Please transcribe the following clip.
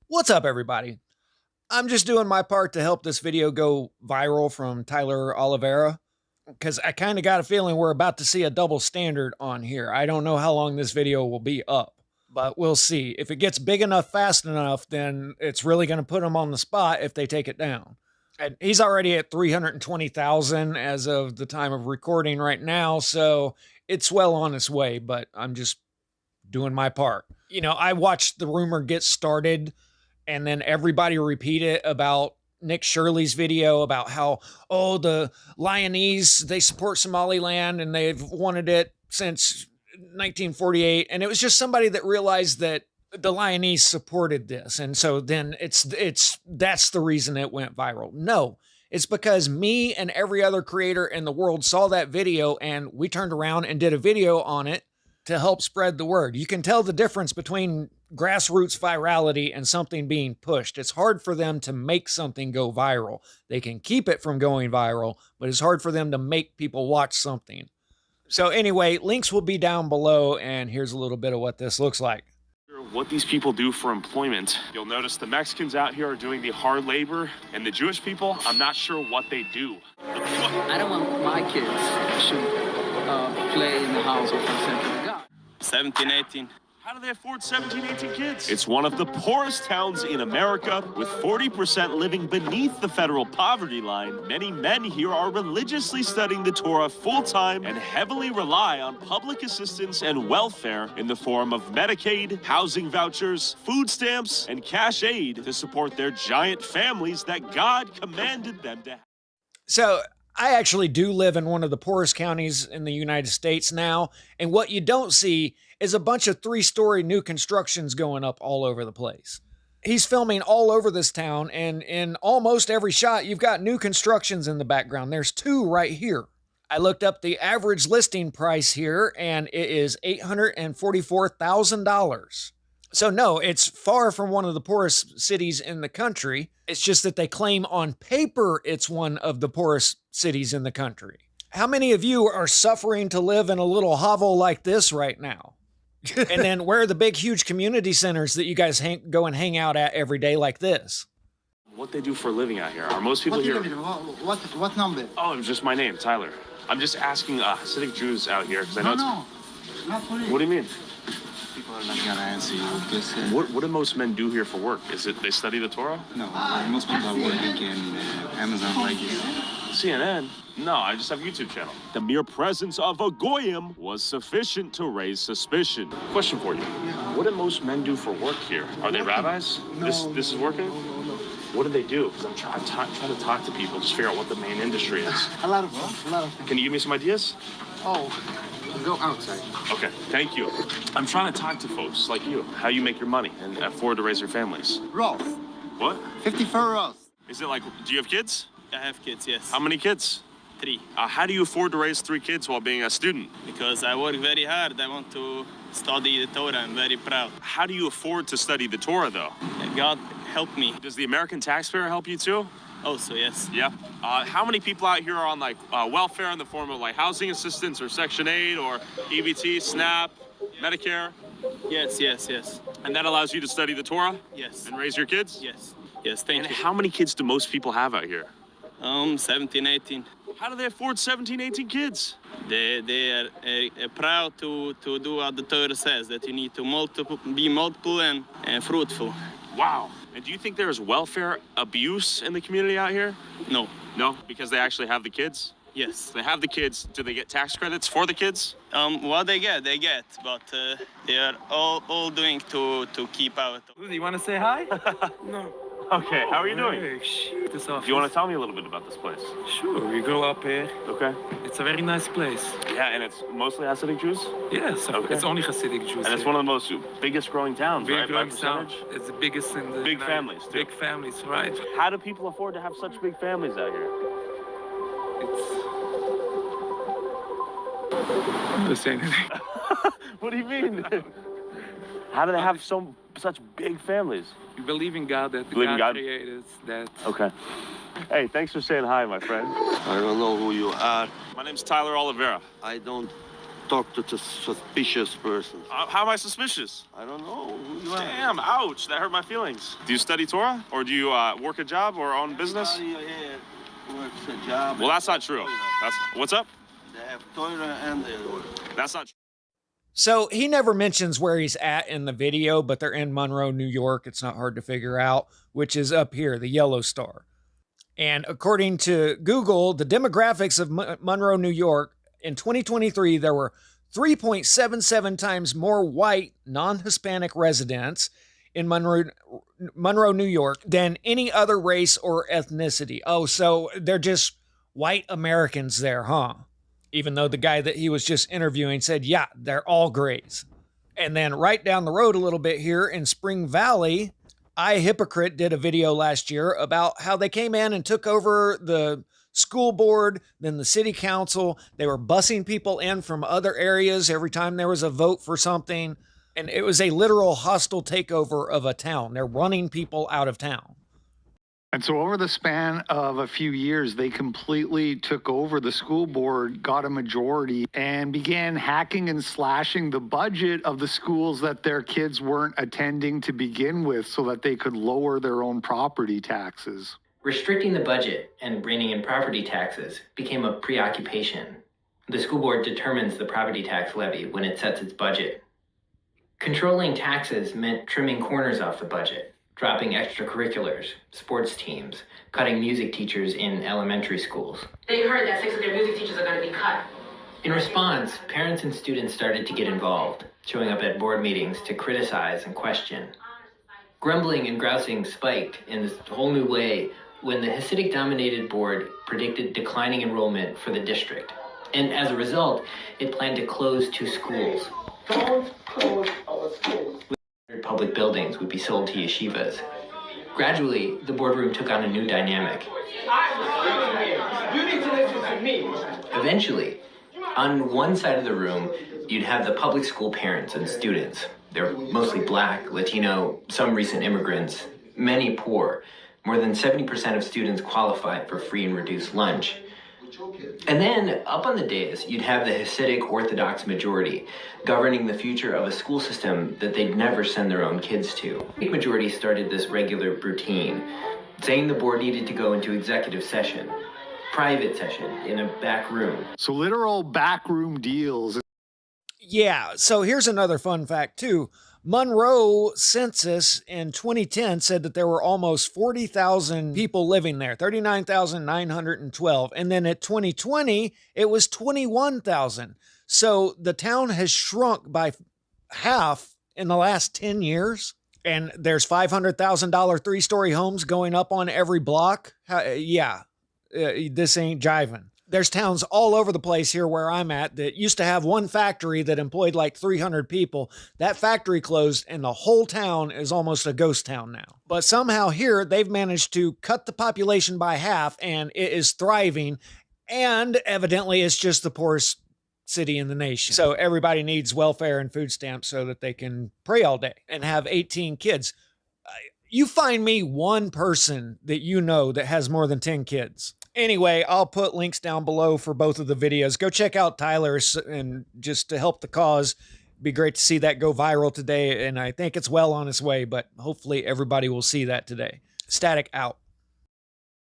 What's up, everybody? I'm just doing my part to help this video go viral from Tyler Oliveira because I kind of got a feeling we're about to see a double standard on here. I don't know how long this video will be up, but we'll see. If it gets big enough fast enough, then it's really going to put him on the spot if they take it down. And he's already at 320,000 as of the time of recording right now, so it's well on its way, but I'm just doing my part. I watched the rumor get started and then everybody repeat it about Nick Shirley's video about how, oh, the Lionese, they support Somaliland and they've wanted it since 1948. And it was just somebody that realized that the Lionese supported this. And so then that's the reason it went viral. No, it's because me and every other creator in the world saw that video and we turned around and did a video on it to help spread the word. You can tell the difference between grassroots virality and something being pushed. It's hard for them to make something go viral. They can keep it from going viral, but it's hard for them to make people watch something. So anyway, links will be down below, and here's a little bit of what this looks like. What these people do for employment. You'll notice the Mexicans out here are doing the hard labor, and the Jewish people, I'm not sure what they do. I don't want my kids to play in the house of the God. 17, 18. How do they afford 17, 18 kids? It's one of the poorest towns in America, with 40% living beneath the federal poverty line. Many men here are religiously studying the Torah full-time and heavily rely on public assistance and welfare in the form of Medicaid, housing vouchers, food stamps, and cash aid to support their giant families that God commanded them to have. So I actually do live in one of the poorest counties in the United States now, and what you don't see is a bunch of 3-story new constructions going up all over the place. He's filming all over this town, and in almost every shot, you've got new constructions in the background. There's 2 right here. I looked up the average listing price here, and it is $844,000. So no, it's far from one of the poorest cities in the country. It's just that they claim on paper it's one of the poorest cities in the country. How many of you are suffering to live in a little hovel like this right now? And then where are the big, huge community centers that you guys go and hang out at every day like this? What they do for a living out here? Are most people here? What number? Oh, it was just my name, Tyler. I'm just asking Hasidic Jews out here because I know. No, not for it. What do you mean? People are not gonna answer you because. What do most men do here for work? Is it they study the Torah? No, most people are working in Amazon like you. CNN? No, I just have a YouTube channel. The mere presence of a goyim was sufficient to raise suspicion. Question for you. What do most men do for work here? Are they rabbis? No, This is working? What do they do? Because I'm trying to talk to people, just figure out what the main industry is. A lot of them. Can you give me some ideas? Oh, go outside. Okay, thank you. I'm trying to talk to folks like you, how you make your money and afford to raise your families. Rolls. What? 54 rolls. Is it like, do you have kids? I have kids, yes. How many kids? 3. How do you afford to raise 3 kids while being a student? Because I work very hard. I want to study the Torah. I'm very proud. How do you afford to study the Torah, though? God help me. Does the American taxpayer help you, too? Also, yes. Yeah. How many people out here are on, like, welfare in the form of, like, housing assistance or Section 8 or EBT, SNAP, Medicare? Yes. And that allows you to study the Torah? Yes. And raise your kids? Yes, thank And you. how many kids do most people have out here? 17, 18. How do they afford 17, 18 kids? They are proud to do what the Torah says, that you need to be multiple and fruitful. Wow. And do you think there is welfare abuse in the community out here? No. No? Because they actually have the kids? Yes. They have the kids. Do they get tax credits for the kids? What they get, but they are all doing to keep out. Do you want to say hi? No. Okay, how are you doing? Hey, this office. Do you want to tell me a little bit about this place? Sure, we grew up here. Okay. It's a very nice place. Yeah, and it's mostly Hasidic Jews? Yes, Okay. it's only Hasidic Jews. And it's one of the most biggest growing towns, big right? By growing town. percentage? It's the biggest in the Big families, too. Big families, right? How do people afford to have such big families out here? It's. I'm not saying anything. What do you mean? How do they have such big families? You believe in God, that Believe in God? created that. Okay. Hey, thanks for saying hi, my friend. I don't know who you are. My name's Tyler Oliveira. I don't talk to suspicious persons. How am I suspicious? I don't know who you are. Damn, ouch, that hurt my feelings. Do you study Torah? Or do you work a job or own business? Everybody here works a job. Well, that's not true. What's up? They have Torah and they work. That's not true. So he never mentions where he's at in the video, but they're in Monroe, New York. It's not hard to figure out, which is up here, the yellow star. And according to Google, the demographics of Monroe, New York, in 2023, there were 3.77 times more white non-Hispanic residents in Monroe, New York than any other race or ethnicity. Oh, so they're just white Americans there, huh? Even though the guy that he was just interviewing said, yeah, they're all grays. And then right down the road a little bit here in Spring Valley, iHypocrite did a video last year about how they came in and took over the school board, then the city council. They were busing people in from other areas every time there was a vote for something. And it was a literal hostile takeover of a town. They're running people out of town. And so over the span of a few years, they completely took over the school board, got a majority, and began hacking and slashing the budget of the schools that their kids weren't attending to begin with so that they could lower their own property taxes. Restricting the budget and reining in property taxes became a preoccupation. The school board determines the property tax levy when it sets its budget. Controlling taxes meant trimming corners off the budget, dropping extracurriculars, sports teams, cutting music teachers in elementary schools. They heard that 6 of their music teachers are going to be cut. In response, parents and students started to get involved, showing up at board meetings to criticize and question. Grumbling and grousing spiked in this whole new way when the Hasidic-dominated board predicted declining enrollment for the district. And as a result, it planned to close 2 schools. Don't close our schools. Public buildings would be sold to yeshivas. Gradually, the boardroom took on a new dynamic. You need to listen to me. Eventually, on one side of the room, you'd have the public school parents and students. They're mostly Black, Latino, some recent immigrants, many poor. More than 70% of students qualified for free and reduced lunch. And then, up on the dais, you'd have the Hasidic Orthodox majority, governing the future of a school system that they'd never send their own kids to. The majority started this regular routine, saying the board needed to go into executive session, private session, in a back room. So literal backroom deals. Yeah, so here's another fun fact, too. Monroe census in 2010 said that there were almost 40,000 people living there, 39,912. And then at 2020, it was 21,000. So the town has shrunk by half in the last 10 years. And there's $500,000 3-story homes going up on every block. This ain't jiving. There's towns all over the place here where I'm at that used to have one factory that employed like 300 people. That factory closed and the whole town is almost a ghost town now. But somehow here they've managed to cut the population by half and it is thriving. And evidently it's just the poorest city in the nation. So everybody needs welfare and food stamps so that they can pray all day and have 18 kids. You find me one person that you know that has more than 10 kids. Anyway, I'll put links down below for both of the videos. Go check out Tyler's and just to help the cause. It'd be great to see that go viral today. And I think it's well on its way, but hopefully everybody will see that today. Static out.